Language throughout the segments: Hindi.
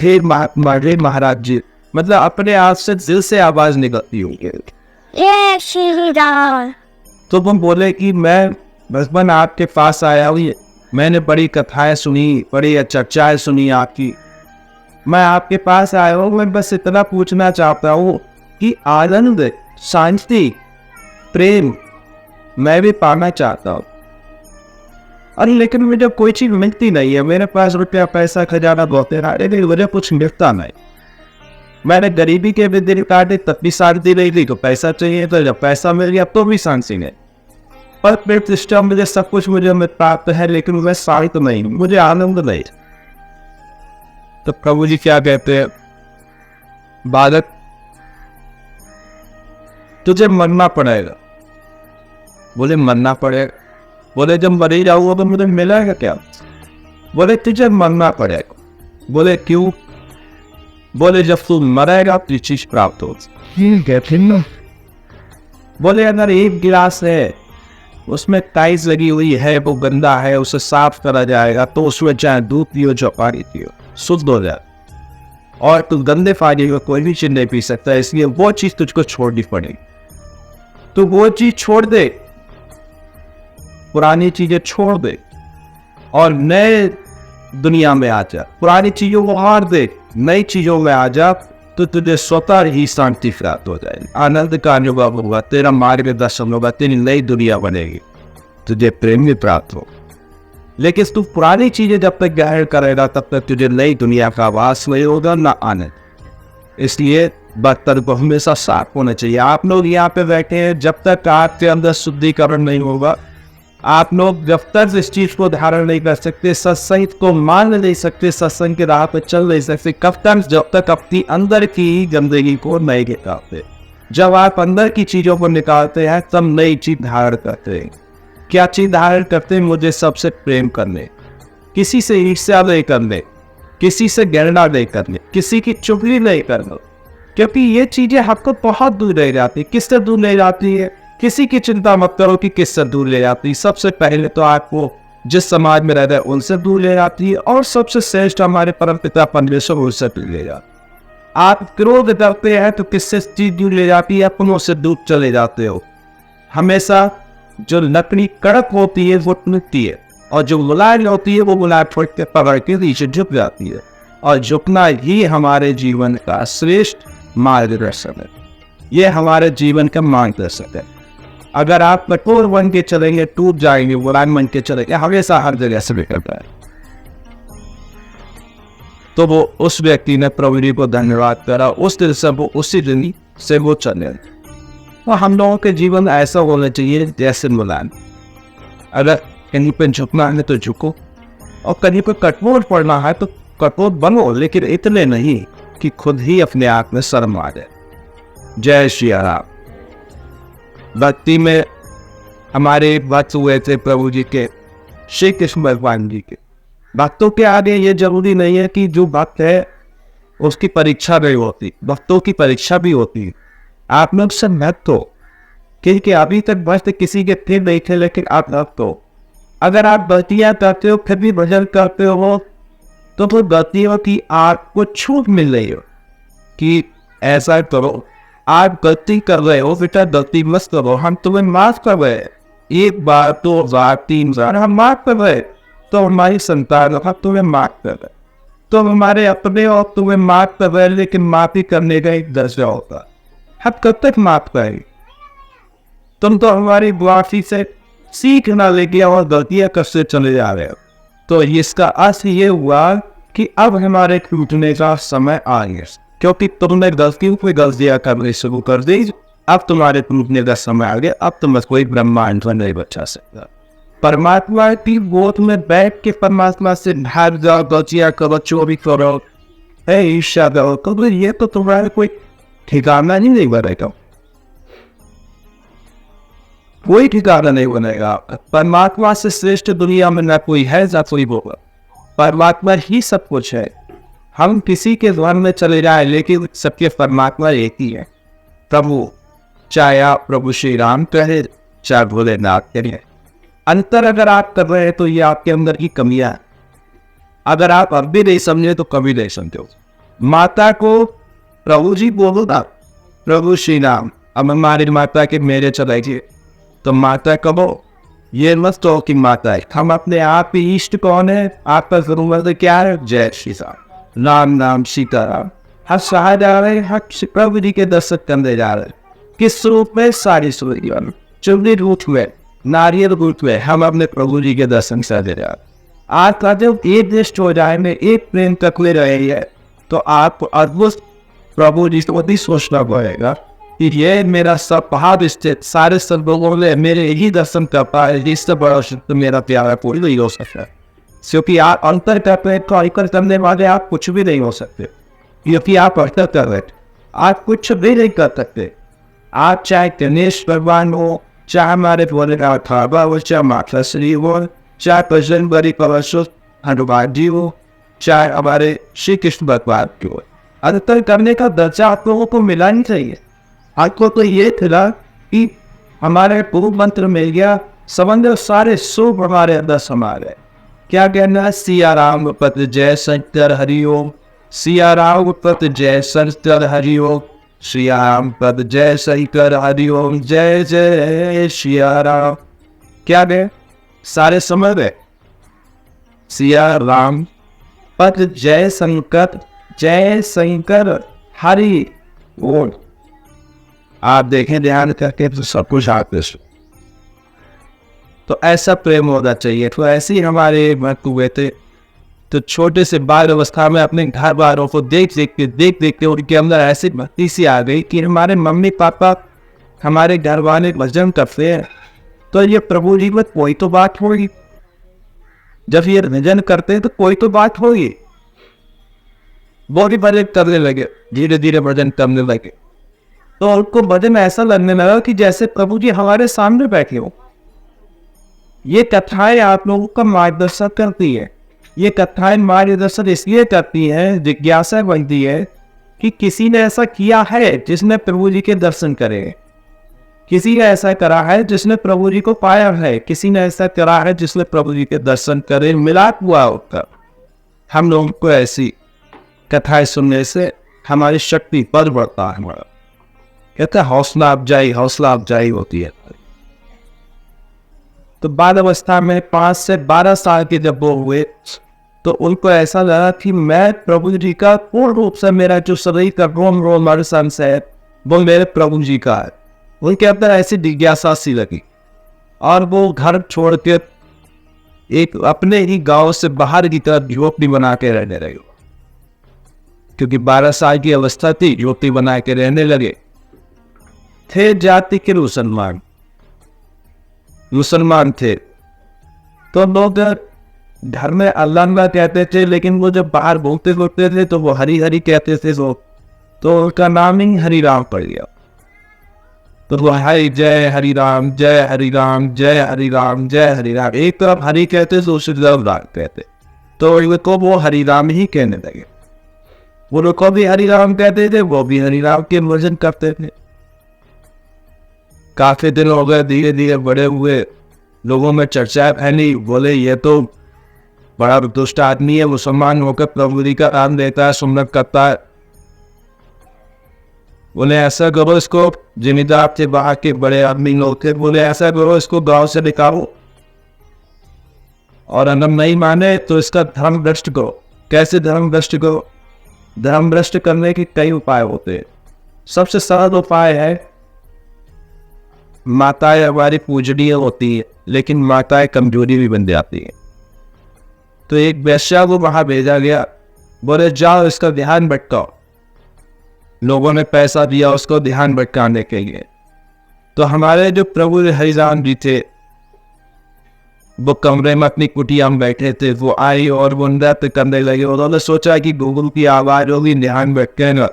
हे महाराज जी, मतलब अपने आप से दिल से आवाज निकलती होगी। ये श्री राम। तो वो बोले कि मैं भगवान आपके पास आया हूँ, मैंने बड़ी कथाएं सुनी, बड़ी चर्चाएं सुनी आपकी, मैं आपके पास आया हूँ, मैं बस इतना पूछना चाहता हूँ कि आनंद, शांति, प्रेम मैं भी पाना चाहता हूँ। अरे लेकिन मुझे कोई चीज मिलती नहीं है, मेरे पास रुपया पैसा खजाना बहुत है, लेकिन मुझे कुछ मिलता नहीं। मैंने गरीबी के भी दिन काटे तब भी शांति नहीं दी, तो पैसा चाहिए, तो जब पैसा मिल गया तो भी शांति नहीं। पर प्रतिष्ठा मुझे सब कुछ मुझे प्राप्त है, लेकिन मैं शांत नहीं, मुझे आनंद नहीं। तो प्रभु जी क्या कहते हैं, बालक तुझे मरना पड़ेगा। बोले मरना पड़ेगा? बोले जब मर ही जाऊंगा तो मुझे मिलेगा क्या? बोले तुझे मरना पड़ेगा। बोले क्यों? बोले जब तू मरेगा तो चीज प्राप्त हो। बोले अगर एक गिलास है उसमें टाइल्स लगी हुई है, वो गंदा है, उसे साफ करा जाएगा, तो उसमें चाहे दूध पियो चाहे पानी पियो शुद्ध हो जाए, और तू गंदे पानी में कोई भी चीज नहीं पी सकता, इसलिए वो चीज तुझको छोड़नी पड़ेगी। तो वो चीज छोड़ दे, पुरानी चीजें छोड़ दे और नए दुनिया में आ जा, पुरानी चीजों को हार दे, नई चीजों में आ जा, तो तुझे स्वतः ही शांति प्राप्त हो जाएगी, आनंद का अनुभव होगा, तेरा मार्गदर्शन होगा, तेरी नई दुनिया बनेगी, तुझे प्रेम भी प्राप्त हो। लेकिन तू पुरानी चीजें जब तक ग्रहण करेगा तब तक तुझे नई दुनिया का आवास नहीं होगा, ना आनंद। इसलिए बर्तन को हमेशा साफ होना चाहिए। आप लोग यहाँ पे बैठे हैं, जब तक आपके अंदर शुद्धिकरण नहीं होगा, आप लोग जब तक इस चीज को धारण नहीं कर सकते, सत्संग को मान नहीं सकते, सत्संग के राह पे चल नहीं सकते, कब तक? जब तक अपनी अंदर की गंदगी को नहीं निकालते। जब आप अंदर की चीजों को निकालते हैं तब नई चीज धारण करते हैं। क्या चीज धारण करते हैं? मुझे सबसे प्रेम करने, किसी से ईर्ष्या नहीं करने, किसी से घृणा नहीं करने, किसी की चुगली नहीं करना, क्योंकि ये चीजें आपको बहुत दूर ले जाती। किससे दूर ले जाती है? किसी की चिंता मत करो कि किससे दूर ले जाती है। सबसे पहले तो आपको जिस समाज में रहता है उनसे दूर ले जाती है, और सबसे श्रेष्ठ हमारे परमपिता परमेश्वर उनसे दूर ले जाती है। आप क्रोध करते हैं तो किससे चीज दूर ले जाती है? अपनों से दूर चले जाते हो। हमेशा जो लकड़ी कड़क होती है वो टूटती है, और जो मुलायम होती है वो मुलायम फट के पकड़ के नीचे झुक जाती है, और झुकना ही हमारे जीवन का श्रेष्ठ मार्गदर्शन है। ये हमारे जीवन का मार्गदर्शक है। अगर आप कठोर बन के चलेंगे टूट जाएंगे, मुलायम बन के चलेंगे हमेशा हर जगह से बिगड़ता है। तो वो उस व्यक्ति ने प्रभु जी को धन्यवाद करा, उस दिन से वो उसी दिन से वो चले। तो हम लोगों के जीवन ऐसा होना चाहिए जैसे मुलायम। अगर कहीं पे झुकना है तो झुको, और कहीं पे कठोर पड़ना है तो कठोर बनो, लेकिन इतने नहीं कि खुद ही अपने आप में शर्म आ जाए। जय श्री राम। भक्ति में हमारे भक्त हुए थे प्रभु जी के, श्री कृष्ण भगवान जी के। भक्तों के आगे ये जरूरी नहीं है कि जो भक्त है उसकी परीक्षा नहीं होती, भक्तों की परीक्षा भी होती है। आप लोग सब भक्त हो, क्योंकि अभी तक भक्त किसी के थे नहीं थे, लेकिन आप भक्त हो। अगर आप गलतियां करते हो फिर भी भजन करते हो, तो फिर गलतियों की आपको छूट मिल रही हो कि ऐसा करो। आप गलती कर रहे हो बेटा, गलती मत करो, हम तुम्हें माफ कर रहे हैं, एक बार, दो बार, तीन बार हम माफ कर रहे, तो हमारी संतान हम तुम्हें माफ कर रहे, तो हमारे अपने और तुम्हें माफ कर रहे, लेकिन माफी करने का एक दर्जा होता, हम कब तक माफ करेंगे? तुम तो हमारी माफी से सीख ना लेके और गलतियां करते चले जा रहे हो। तो इसका अर्थ ये हुआ कि अब हमारे टूटने का समय आ गया, क्योंकि तुमने गलतियों पे गलतियां करनी शुरू कर दी। अब तुम्हारे टूटने का समय आ गया, अब तुम्हें कोई ब्रह्मांड में नहीं बचा सकता। परमात्मा की गोद में बैठ के परमात्मा से भाग जाओ, गलतियां करो, चोरी करो, ईर्ष्या करो, तो ये तो तुम्हारा कोई ठिकाना नहीं बनेगा, कोई ठिकाना नहीं बनेगा। परमात्मा से श्रेष्ठ दुनिया में न कोई है न कोई होगा, परमात्मा ही सब कुछ है। हम किसी के धर्म में चले जाए, लेकिन सबके परमात्मा एक ही है, प्रभु। चाहे आप प्रभु श्री राम कहे, चाहे भोलेनाथ कहे, अंतर अगर आप कर रहे हैं तो ये आपके अंदर की कमियां है। अगर आप अब भी नहीं समझे तो कभी नहीं समझो। माता को प्रभु जी बोलो ना, प्रभु श्री राम। अब हमारी माता के मेरे चलाइए तो माता कहो, ये मत कहो कि माता है। हम अपने आप ही इष्ट कौन है, आपका जरूरत क्या है? जय श्री राम, राम नाम सीताराम। हर सहा जा रहे हैं, हर प्रभु जी के दर्शन करने जा रहे हैं। किस रूप में? सारी सूर्य चुनरी रूप में, नारियल रूप में हम अपने प्रभु जी के दर्शन करने जा रहे हैं। आज का जब एक दृष्ट हो जाए में एक प्रेम तक ले रहे हैं तो आप अद्भुत प्रभु जी को भी सोचना पड़ेगा कि ये मेरा सब भाव स्थित सारे सब लोगों ने मेरे ही दर्शन कर पाए, इससे बड़ा तो मेरा प्यारा कोई नहीं हो सकता। क्योंकि आप अंतर करते हैं तो अंतर करने वाले आप कुछ भी नहीं हो सकते, क्योंकि आप अंतर कर रहे आप कुछ भी नहीं कर सकते। आप चाहे गणेश भगवान हो, चाहे हमारे भोलेनाथ बाबा हो, चाहे माता श्री हो, चाहे बजरंग बली परशुराम हनुमान जी हो, चाहे हमारे श्री कृष्ण भगवान की हो, अंतर करने का दर्जा आप लोगों को मिला नहीं चाहिए। आपको तो ये था कि हमारे गुरु मंत्र मिल गया, समझो सारे शुभ हमारे अंदर समा गए। क्या कहना है? सिया राम पद जय शंकर हरिओम, सिया राम पद जय शंकर हरिओम, श्री राम पद जय शंकर हरिओम, जय जय श्रिया राम। क्या गए? सारे समझ गए। सिया राम पद जय शंकर हरि ओम। आप देखें ध्यान करके तो सब कुछ आते। तो ऐसा प्रेम होना चाहिए। तो ऐसे ही हमारे भक्त हुए थे, तो छोटे से बाल अवस्था में अपने घर वालों को देख देख के उनके अंदर ऐसी भक्ति सी आ गई कि हमारे मम्मी पापा हमारे घर वाले भजन करते हैं तो ये प्रभु जी में कोई तो बात होगी। जब ये भजन करते हैं तो कोई तो बात होगी। वो भी भजन करने लगे, धीरे धीरे भजन करने लगे। तो उनको भजन ऐसा लगने लगा कि जैसे प्रभु जी हमारे सामने बैठे हो। ये कथाएं आप लोगों का मार्गदर्शन करती है। ये कथाएं मार्गदर्शन इसलिए करती है, जिज्ञासा बनती है कि किसी ने ऐसा किया है जिसने प्रभु जी के दर्शन करे, किसी ने ऐसा करा है जिसने प्रभु जी को पाया है, किसी ने ऐसा करा है जिसने प्रभु जी के दर्शन करे, मिलाप हुआ होता। हम लोगों को ऐसी कथाएं सुनने से हमारी शक्ति बल बढ़ता है। हमारा कहते हैं हौसला अफजाई होती है। तो बाल अवस्था में 5 से 12 साल के जब वो हुए तो उनको ऐसा लगा कि मैं प्रभु जी का पूर्ण रूप से, मेरा जो शरीर का रोम रोम अंश है वो मेरे प्रभु जी का है। उनके अंदर ऐसी जिज्ञासा सी लगी और वो घर छोड़ के एक अपने ही गांव से बाहर की तरफ झोपड़ी बना के रहने लगे। क्योंकि 12 साल की अवस्था थी, झोपड़ी बना के रहने लगे। थे जाति के मुसलमान थे तो लोग घर में अल्लाह कहते थे, लेकिन वो जब बाहर घूमते फिरते थे तो वो हरी हरी कहते थे। तो उनका नाम ही हरि राम पड़ गया। तो वो हरि जय हरि राम, जय हरि राम, जय हरि राम, जय हरि राम। एक तरफ हरि कहते तो दूसरी तरफ राम कहते, तो उनको वो हरि राम ही कहने लगे। वो लोग को भी हरि राम कहते थे, वो भी हरि राम के भजन करते थे। काफी दिन हो गए, धीरे धीरे बड़े हुए, लोगों में चर्चा फैली। बोले ये तो बड़ा दुष्ट आदमी है, मुसलमान होकर प्रभु जी का नाम देता है, सुन्नत करता है। बोले ऐसा करो इसको, जिम्मेदार थे बाहर के बड़े आदमी लोग थे, बोले ऐसा करो इसको गांव से निकालो और अगर नहीं माने तो इसका धर्म भ्रष्ट करो। कैसे धर्म भ्रष्ट करो? धर्म भ्रष्ट करने के कई उपाय होते हैं। सबसे सरल उपाय है, माताएं हमारी पूजनीय होती है लेकिन माताएं कमजोरी भी बन जाती है। तो एक वैश्या को वहां भेजा गया, बोले जाओ इसका ध्यान भटकाओ। लोगों ने पैसा दिया उसको ध्यान भटकाने के लिए। तो हमारे जो प्रभु हरिराम जी थे वो कमरे में अपनी कुटिया में बैठे थे। वो आई और वो नृत्य करने लगे। उन्होंने सोचा कि गूगल की आवाज होगी, ध्यान भटकेगा।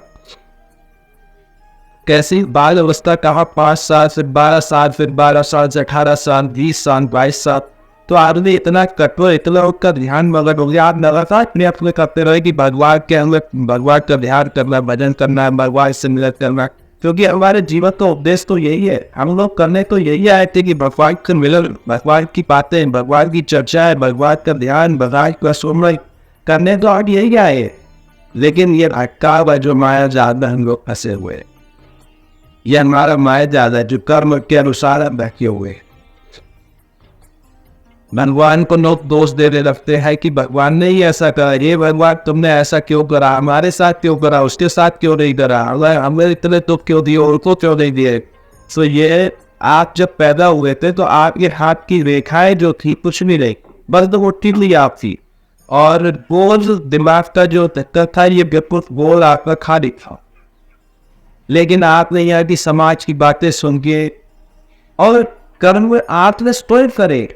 कैसी बाल अवस्था कहा, 5 साल से 12 साल, फिर 12 साल से 18 साल, 20 साल, 22 साल। तो आदमी इतना कठोर, इतना उसका ध्यान मगन हो गया। आप लगातार अपने अपने करते रहे कि भगवान के अंदर भगवान का ध्यान करना, भजन करना है, भगवान से मिलत करना। क्योंकि हमारे जीवन का उद्देश्य तो यही है, हम लोग करने तो यही आए थे कि भगवान से मिलन, भगवान की बातें, भगवान की चर्चा है, भगवान का ध्यान, भगवान का सुमरण करने तो आज यही आए। लेकिन ये भटका हुआ जो माया जाल में हम लोग फंसे हुए हैं, ये हमारा माया जाल है जो कर्म के अनुसार हम बहके हुए हैं। भगवान को लोग दोष देने लगते हैं कि भगवान ने ही ऐसा करा, ये भगवान तुमने ऐसा क्यों करा, हमारे साथ क्यों करा, उसके साथ क्यों नहीं करा, हमें इतने दुख क्यों दिए, उनको क्यों नहीं दिए। तो ये आप जब पैदा हुए थे तो आपके हाथ की रेखाएं जो थी कुछ भी नहीं, बस तो वो टिकली आप थी, और गोल दिमाग का जो तत्व था ये बिल्कुल गोल आपका खाली था। लेकिन आपने यहाँ की समाज की बातें सुन के और कर्म में आपने स्वयं करे,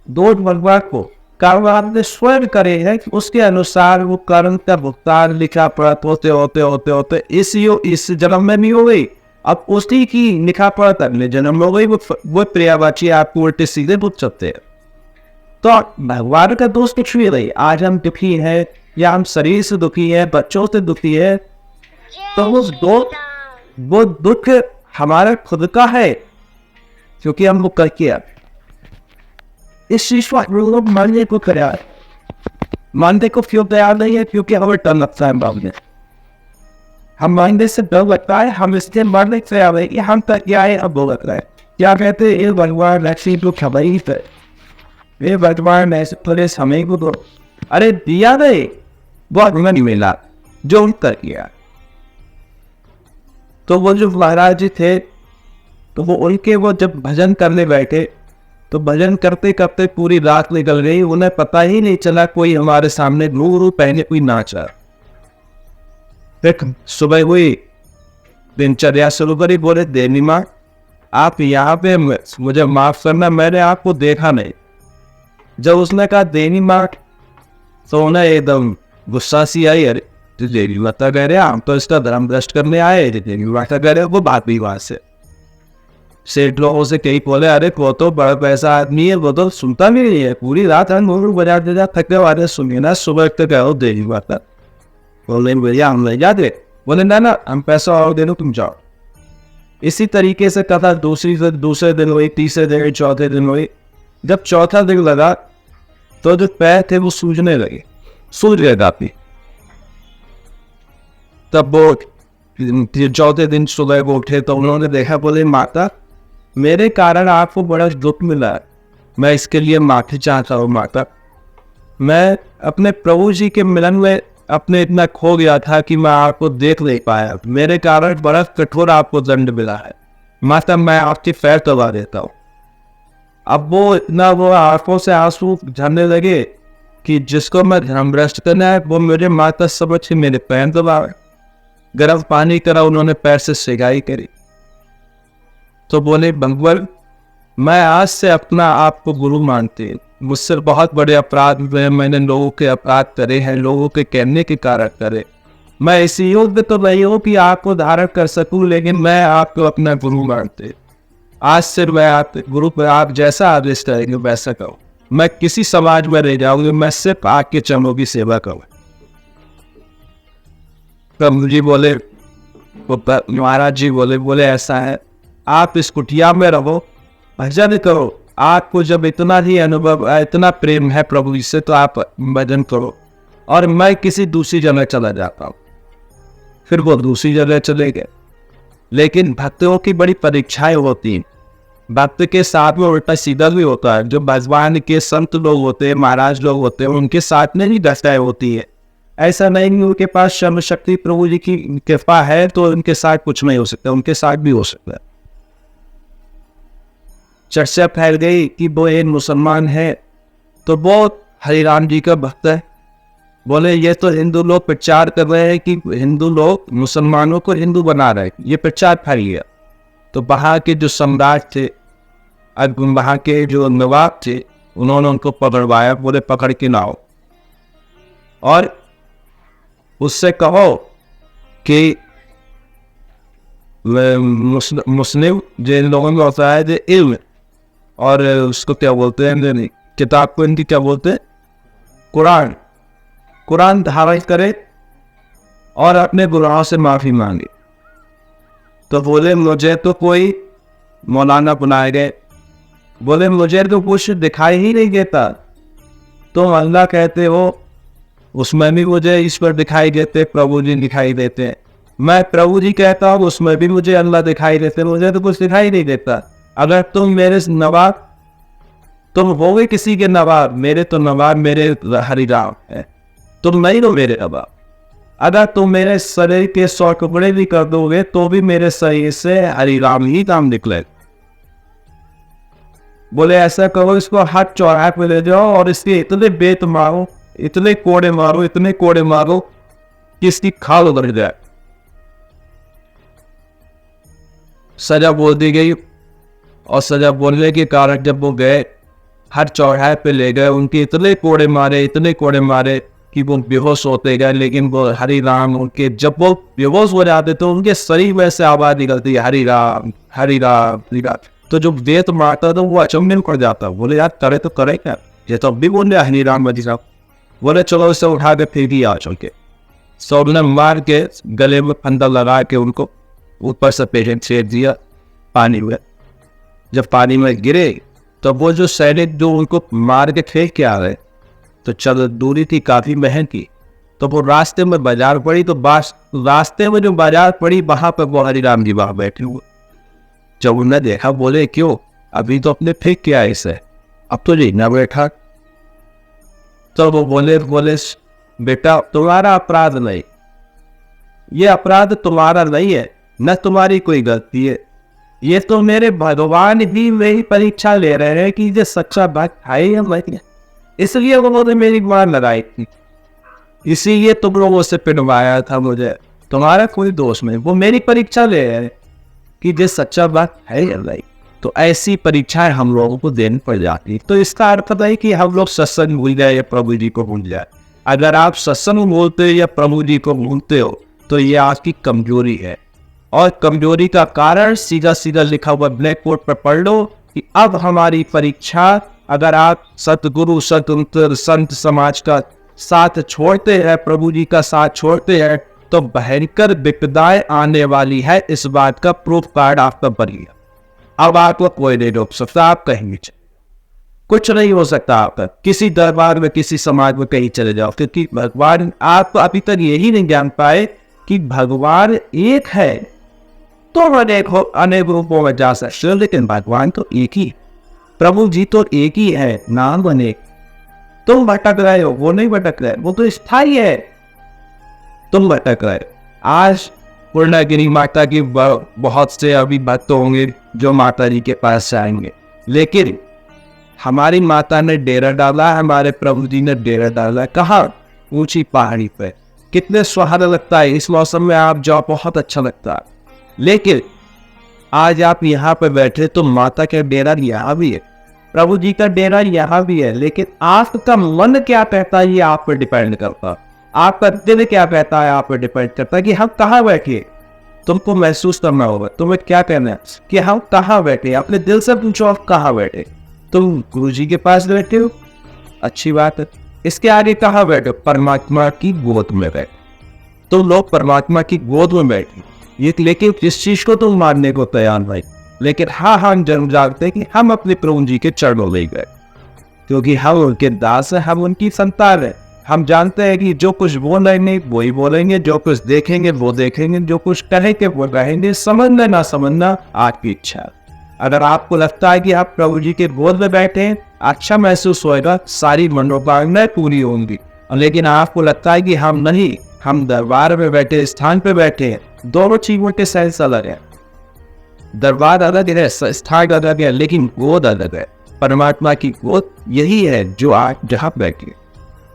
दोष भगवान को कर्म आपने स्वयं करे हैं कि उसके अनुसार वो कर्म का भुगतान लिखा पढ़त होते होते होते होते इस जन्म में भी हो गई, अब उसी की लिखा पढ़त अगले जन्म में हो गई। वो प्रियावाची आपको उल्टे सीधे पूछ सकते हैं। तो भगवान का दोष कुछ भी नहीं। आज हम दुखी हैं या हम शरीर से दुखी है, बच्चों से दुखी है, तो वो दुख हमारा खुद का है, क्योंकि हम वो कर किया। इस चीज को लोग मानने को तैयार, मानने को क्यों तैयार नहीं है? क्योंकि हमें डर लगता है मानने, हम मानने से डर लगता है, हम इसलिए मानने से तैयार है कि हम तक क्या है, अब वो लग रहा है। क्या कहते हैं, ये भगवान ऐसी तो खबर ही थे, ये भगवान ऐसे पुलिस हमें को दो, अरे दिया नहीं, वो हमें नहीं मिला जो उन कर किया। तो वो जो महाराज जी थे, तो वो उनके वो जब भजन करने बैठे तो भजन करते करते पूरी रात निकल गई, उन्हें पता ही नहीं चला कोई हमारे सामने घुंघरू पहने कोई नाचा। फिर सुबह हुई, दिनचर्या शुरू करी, बोले देवी माँ आप यहाँ पे मुझे माफ करना, मैंने आपको देखा नहीं। जब उसने कहा देवी माँ, तो उन्हें एकदम गुस्सा सी आई, अरे तो देवी माता कह रहे हम तो इसका धर्म भ्रष्ट करने आए, देवी माता कह रहे वो बात भी वहां से सेठ लोगों से कई बोले, अरे वो तो बड़ा पैसा आदमी है, वो तो सुनता भी नहीं है, पूरी रात हम लोग बजा दे थके वाले सुनिए ना, सुबह तक कहो देवी माता। बोले भैया हम ले जाते, बोले ना हम पैसा और दे दो तुम जाओ। इसी तरीके से कथा दूसरे दिन हुई, तीसरे दिन, चौथे दिन हुई। जब चौथा दिन लगा तो जो पैर थे वो सूजने लगे, सूज गए काफी। तब वो चौथे दिन सुबह वो उठे तो उन्होंने देखा, बोले माता मेरे कारण आपको बड़ा दुख मिला है, मैं इसके लिए माफी चाहता हूँ माता। मैं अपने प्रभु जी के मिलन में अपने इतना खो गया था कि मैं आपको देख नहीं पाया, मेरे कारण बड़ा कठोर आपको दंड मिला है माता, मैं आपके पैर दबा देता हूँ। अब वो इतना वो आंखों से आंसू झरने लगे कि जिसको मैं धर्म भ्रष्ट करना है वो मेरे माता समझ के मेरे पैर दबावे। गर्म पानी करा, उन्होंने पैर से सिकाई करी। तो बोले भगवान मैं आज से अपना आपको गुरु मानते, मुझसे बहुत बड़े अपराध हुए, मैंने लोगों के अपराध करे हैं, लोगों के कहने के कारण करे, मैं इसी योग्य तो नहीं हूँ कि आपको धारण कर सकूं, लेकिन मैं आपको अपना गुरु मानते। आज से मैं आप गुरु पर आप जैसा आदेश करेंगे वैसा करूँ, मैं किसी समाज में रह जाऊंगी, मैं सिर्फ आपके चरणों की सेवा करूँ। प्रभु जी बोले, महाराज जी बोले ऐसा है, आप इस कुटिया में रहो, भजन करो, आपको जब इतना ही अनुभव, इतना प्रेम है प्रभु जी से तो आप भजन करो, और मैं किसी दूसरी जगह चला जाता हूँ। फिर वो दूसरी जगह चले गए। लेकिन भक्तों की बड़ी परीक्षाएं होती हैं, भक्त के साथ में उल्टा सीधा भी होता है। जो भगवान के संत लोग होते हैं, महाराज लोग होते हैं, उनके साथ में ही दशाएं होती है। ऐसा नहीं कि उनके पास सर्व शक्ति प्रभु जी की कृपा है तो उनके साथ कुछ नहीं हो सकता, उनके साथ भी हो सकता है। चर्चा फैल गई कि वो एक मुसलमान है, तो वो हरिराम जी का भक्त है। बोले ये तो हिंदू लोग प्रचार कर रहे हैं कि हिंदू लोग मुसलमानों को हिंदू बना रहे हैं, ये प्रचार फैल गया। तो वहाँ के जो सम्राट थे, वहाँ के जो नवाब थे, उन्होंने उनको पकड़वाया, बोले पकड़ के लाओ और उससे कहो कि मुस्लिम जिन लोगों में होता है जो इल्म, और उसको क्या बोलते हैं, किताब को इनकी क्या बोलते हैं, कुरान धारण करे और अपने गुनाहों से माफी मांगे। तो बोले मुझे तो कोई मौलाना बनाए गए, बोले मुझे तो कुछ दिखाई ही नहीं देता। तो अल्लाह कहते हो उसमें भी मुझे ईश्वर दिखाई देते, प्रभु जी दिखाई देते हैं। मैं प्रभु जी कहता हूँ, उसमें भी मुझे अल्लाह दिखाई देते, मुझे तो कुछ दिखाई नहीं देता। अगर तुम मेरे नवाब, तुम होगे किसी के नवाब, मेरे तो नवाब मेरे हरि राम है, तुम नहीं हो मेरे नवाब। अगर तुम मेरे शरीर के 100 टुकड़े भी कर दोगे तो भी मेरे शरीर से हरि राम ही नाम निकले। बोले ऐसा करो, इसको हाथ चौराहे पे ले जाओ और इसके इतने बेत मारो, इतने कोड़े मारो, इतने कोड़े मारो कि इसकी खाल उतर जाए। सजा बोल दी गई और सजा बोलने के कारण जब वो गए, हर चौराहे पे ले गए, उनके इतने कोड़े मारे, इतने कोड़े मारे कि वो बेहोश होते गए। लेकिन वो हरि राम, उनके जब वो बेहोश हो जाते तो उनके शरीर में से आवाज निकलती है, हरि राम हरि राम हरि राम। तो जो वेद मारता तो वो अचंभे में पड़ जाता। बोले यार करे तो करे क्या, ये तो अभी बोल रहे हरि राम हरि राम। बोले चलो इसे उठा के फिर भी आ चल के सब ने मार के गले में फंदा लगा के उनको ऊपर से पेशेंट छेड़ दिया पानी में। जब पानी में गिरे तो वो जो सैनिक जो उनको मार के फेंक के आ रहे, तो चल दूरी थी काफी महंगी की, तो वो रास्ते में बाजार पड़ी, तो रास्ते में जो बाजार पड़ी वहां पर वो हरिराम जी वहां बैठे हुए। जब उन्हें देखा बोले क्यों, अभी तो अपने फेंक के आए इसे, अब तो जीना बैठा। तो वो बोले बेटा तुम्हारा अपराध नहीं, ये अपराध तुम्हारा नहीं है, न तुम्हारी कोई गलती है, ये तो मेरे भगवान ही मेरी परीक्षा ले रहे हैं कि ये सच्चा भक्त है या नहीं, इसलिए उन्होंने मेरी मार लगाई थी, इसीलिए तुम लोगों से पिटवाया था मुझे, तुम्हारा कोई दोष नहीं, वो मेरी परीक्षा ले रहे हैं कि ये सच्चा भक्त है या नहीं। तो ऐसी परीक्षाएं हम लोगों को देनी पड़ जाती। तो इसका अर्थ नहीं कि हम लोग सत्संग भूल जाए या प्रभु जी को भूल जाए। अगर आप सत्संग भूलते हो या प्रभु जी को भूलते हो तो ये आपकी कमजोरी है, और कमजोरी का कारण सीधा सीधा लिखा हुआ ब्लैक बोर्ड पर पढ़ लो कि अब हमारी परीक्षा, अगर आप सतगुरु स्वतंत्र संत समाज का साथ छोड़ते हैं, प्रभु जी का साथ छोड़ते हैं, तो भयंकर विपदाएं आने वाली है। इस बात का प्रूफ कार्ड आपका बन गया। अब आपको कोई नहीं रोक सकता, आप कहीं कुछ नहीं हो सकता आपका। किसी दरबार में किसी समाज में कहीं चले जाओ, क्योंकि भगवान, आप अभी तक यही नहीं जान पाए कि भगवान एक है तो अनेक रूपों में जा सकते हो, लेकिन भगवान तो एक ही, प्रभु जी तो एक ही है, नाम अनेक। तुम भटक रहे हो, वो नहीं भटक रहे, वो तो स्थायी है, तुम भटक रहे हो। आज पूर्णागिरी माता की बहुत से अभी भक्त होंगे जो माता जी के पास आएंगे, लेकिन हमारी माता ने डेरा डाला, हमारे प्रभु जी ने डेरा डाला। कहाँ? ऊंची पहाड़ी पे। कितने सुहाना लगता है, इस मौसम में आप जाओ बहुत अच्छा लगता है। लेकिन आज आप यहाँ पे बैठे तो माता का डेरा यहाँ भी है, प्रभु जी का डेरा यहाँ भी है, लेकिन आपका मन क्या कहता है ये आप पर डिपेंड करता है। आपका दिल क्या कहता है आप पर डिपेंड करता है कि हम कहाँ बैठे। तुमको महसूस करना होगा, तुम्हें क्या कहना है कि हम कहाँ बैठे। अपने दिल से पूछो आप कहाँ बैठे। तुम गुरु जी के पास बैठे हो, अच्छी बात है। इसके आगे कहाँ बैठे? परमात्मा की गोद में बैठे। तुम लोग परमात्मा की गोद में बैठे, ये लेकिन इस चीज को तुम मानने को तैयार नहीं। लेकिन हाँ, हम जन्म जागते कि हम अपने प्रभु जी के चरणों में गए, क्योंकि हम उनके दास हैं, हम उनकी संतान है। हम जानते हैं कि जो कुछ बोल रहे वही बोलेंगे, जो कुछ देखेंगे वो देखेंगे, जो कुछ कहेंगे वो कहेंगे। समझना ना समझना आपकी इच्छा। अगर आपको लगता है कि आप प्रभु जी के गोद में बैठे हैं, अच्छा महसूस होएगा, सारी मनोकामनाएं पूरी होंगी। लेकिन आपको लगता है कि हम नहीं, हम दरबार में बैठे, स्थान पे बैठे हैं, दोनों चीजों के सेंस अलग है। दरबार अलग है, स्थान अलग है, लेकिन गोद अलग है। परमात्मा की गोद यही है जो आप जहाँ बैठे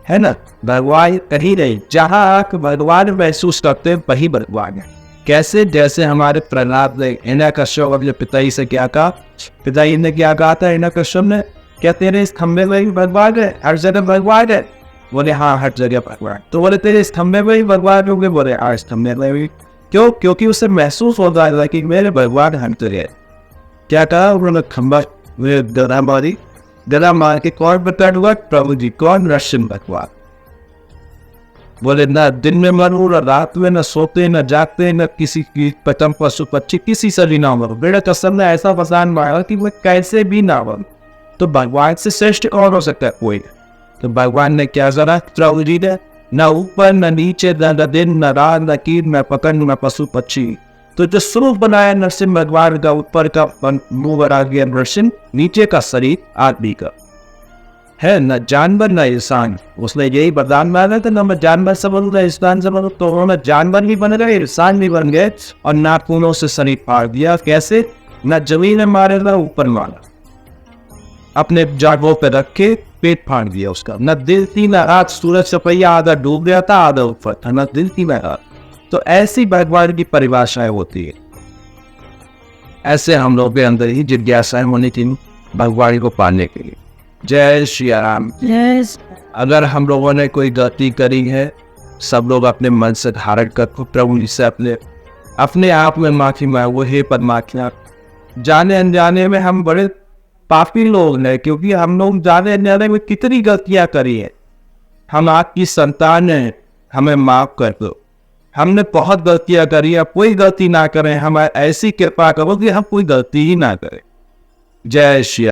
है ना। भगवान कहीं नहीं, जहाँ आप भगवान महसूस करते हैं वही भगवान है। कैसे? जैसे हमारे प्रहलाद ने हिरण्यकश्यप अपने पिताजी से क्या कहा, पिताजी ने क्या कहा था हिरण्यकश्यप ने, क्या तेरे इस खंबे में भी भगवान है, हर जगह भगवान है? बोले हाँ, हर जगह भगवान। तो बोले तेरे इस खंबे में भी भगवान होंगे? बोले हाँ, इस खंबे में भी। क्यों? क्योंकि उसे महसूस होता है कि मेरे भगवान हर जगह। क्या कहा उन्होंने? खंबा गला मार के कौन प्रकट हुआ? प्रभु जी। कौन? नरसिंह भगवान। बोले ना दिन में मरू, न रात में, न सोते न जागते, न किसी की पतंग पशु पक्षी किसी से भी ना मरू। बेटा कसम ने ऐसा फसान मारा कि मैं कैसे भी ना मरू। तो भगवान से श्रेष्ठ कौन हो सकता है? कोई। तो भगवान ने क्या करा? प्रभु जी ने न ऊपर न नीचे, न दिन न रात, न कीट न पकड़, न पशु पक्षी। तो जो स्वरूप बनाया नरसिंह भगवान का, ऊपर का मुंह बना गया नरसिंह, नीचे का शरीर आदमी का है, न जानवर न इंसान। उसने यही वरदान मांगा था, न मैं जानवर से बनूं न इंसान से बनूं। तो उन्होंने जानवर भी बन गए, इंसान भी बन गए, और नाखूनों से शरीर फाड़ दिया। कैसे? न जमीन में मारे न ऊपर मारा, अपने जागों पे रख के पेट फाड़ दिया उसका। न दिल थी न रात, सूरज सपैया आधा डूब गया था आधा ऊपर था, न दिल थी न रात। तो ऐसी भगवान की परिभाषाएं होती है। ऐसे हम लोग के अंदर ही जिज्ञासाएं होनी थी भगवान को पाने के लिए। जय श्री राम। Yes. अगर हम लोगों ने कोई गलती करी है, सब लोग अपने मन से धारण कर प्रभु से अपने आप में माफी मांगो। हे परमात्मा, जाने अनजाने में हम बड़े पापी लोग हैं, क्योंकि हम लोग जाने अनजाने में कितनी गलतियां करी हैं। हम आपकी संतान हैं, हमें माफ कर दो। हमने बहुत गलतियां करी, अब कोई गलती ना करें। हमें ऐसी कृपा करो कि हम कोई गलती ही ना करें। जय श्री